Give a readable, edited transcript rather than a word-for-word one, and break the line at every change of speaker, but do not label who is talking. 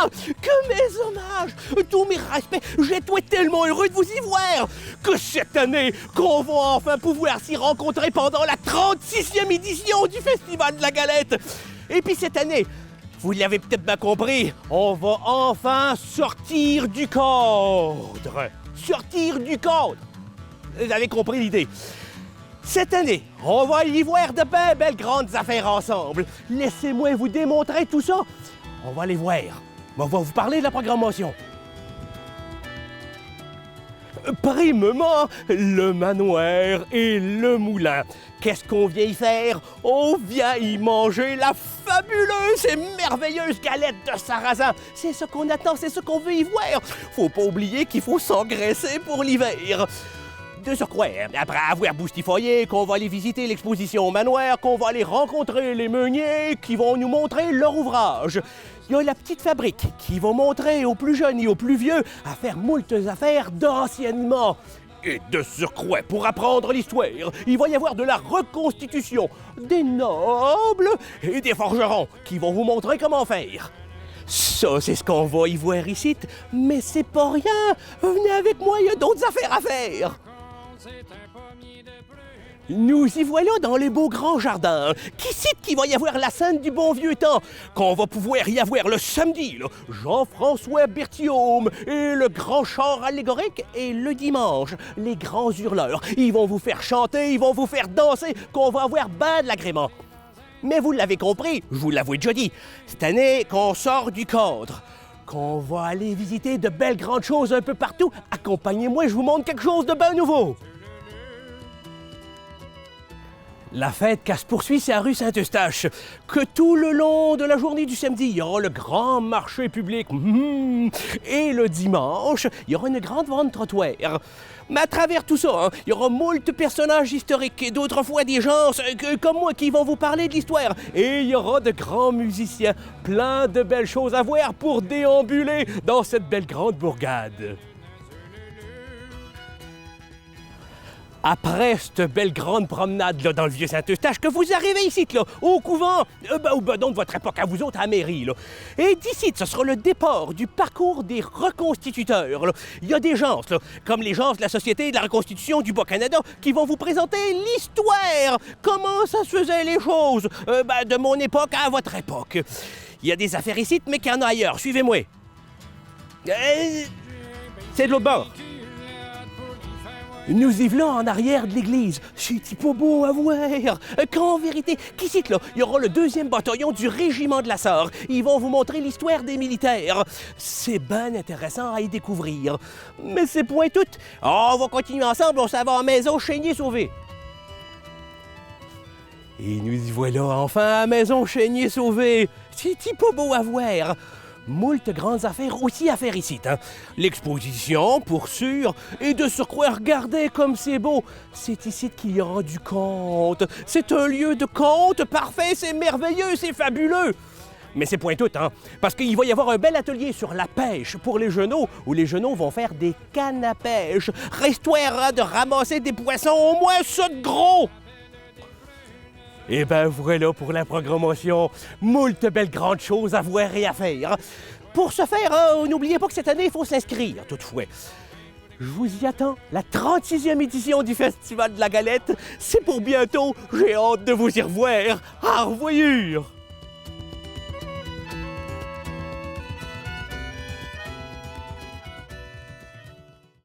Que mes hommages, tous mes respects, j'étais tellement heureux de vous y voir que cette année, qu'on va enfin pouvoir s'y rencontrer pendant la 36e édition du Festival de la Galette. Et puis cette année, vous l'avez peut-être bien compris, on va enfin sortir du cadre. Sortir du cadre. Vous avez compris l'idée. Cette année, on va y voir de belles grandes affaires ensemble. Laissez-moi vous démontrer tout ça. On va les voir. On va vous parler de la programmation. Primement, le manoir et le moulin. Qu'est-ce qu'on vient y faire? On vient y manger la fabuleuse et merveilleuse galette de sarrasin. C'est ce qu'on attend, c'est ce qu'on veut y voir. Faut pas oublier qu'il faut s'engraisser pour l'hiver. De surcroît, après avoir boustifoyé, qu'on va aller visiter l'exposition au manoir, qu'on va aller rencontrer les meuniers qui vont nous montrer leur ouvrage. Il y a la petite fabrique qui va montrer aux plus jeunes et aux plus vieux à faire moultes affaires d'anciennement. Et de surcroît, pour apprendre l'histoire, il va y avoir de la reconstitution, des nobles et des forgerons qui vont vous montrer comment faire. Ça, c'est ce qu'on va y voir ici, mais c'est pas rien. Venez avec moi, il y a d'autres affaires à faire. Nous y voilà dans les beaux grands jardins. Qui cite qu'il va y avoir la scène du bon vieux temps, qu'on va pouvoir y avoir le samedi, là, Jean-François Berthiaume et le grand char allégorique, et le dimanche, les grands hurleurs. Ils vont vous faire chanter, ils vont vous faire danser, qu'on va avoir ben de l'agrément. Mais vous l'avez compris, je vous l'avoue déjà dit, cette année qu'on sort du cadre, qu'on va aller visiter de belles grandes choses un peu partout. Accompagnez-moi, je vous montre quelque chose de bien nouveau. La fête qui se poursuit, c'est à rue Saint-Eustache. Que tout le long de la journée du samedi, il y aura le grand marché public. Et le dimanche, il y aura une grande vente trottoir. Mais à travers tout ça, il y aura moult personnages historiques et d'autres fois des gens comme moi qui vont vous parler de l'histoire. Et il y aura de grands musiciens, plein de belles choses à voir pour déambuler dans cette belle grande bourgade. Après cette belle grande promenade là, dans le vieux Saint-Eustache, que vous arrivez ici, là, au couvent, au bedon de votre époque, à vous autres, à la mairie. Là. Et d'ici, ce sera le départ du parcours des reconstituteurs. Là. Il y a des gens, là, comme les gens de la Société de la reconstitution du Bas-Canada, qui vont vous présenter l'histoire, comment ça se faisait les choses, de mon époque à votre époque. Il y a des affaires ici, mais qu'il y en a ailleurs. Suivez-moi. C'est de l'autre bord. Nous y voilà en arrière de l'église. C'est pas beau à voir. Qu'en vérité, qu'ici, là, il y aura le 2e bataillon du régiment de la Sarre. Ils vont vous montrer l'histoire des militaires. C'est bien intéressant à y découvrir. Mais c'est point tout. On va continuer ensemble, on s'en va à la maison Chénier-Sauvé. Et nous y voilà enfin à la maison Chénier-Sauvé. C'est pas beau à voir. Moult grandes affaires aussi à faire ici. L'exposition, pour sûr, et de surcroît, regardez comme c'est beau. C'est ici qu'il y aura du conte. C'est un lieu de conte parfait, c'est merveilleux, c'est fabuleux. Mais c'est point tout, parce qu'il va y avoir un bel atelier sur la pêche pour les genoux, où les genoux vont faire des cannes à pêche. Reste-toi de ramasser des poissons au moins ça de gros. Et ben voilà pour la programmation. Moult belles grandes choses à voir et à faire. Pour ce faire, n'oubliez pas que cette année, il faut s'inscrire, toutefois. Je vous y attends. La 36e édition du Festival de la Galette, c'est pour bientôt. J'ai hâte de vous y revoir. Au revoir!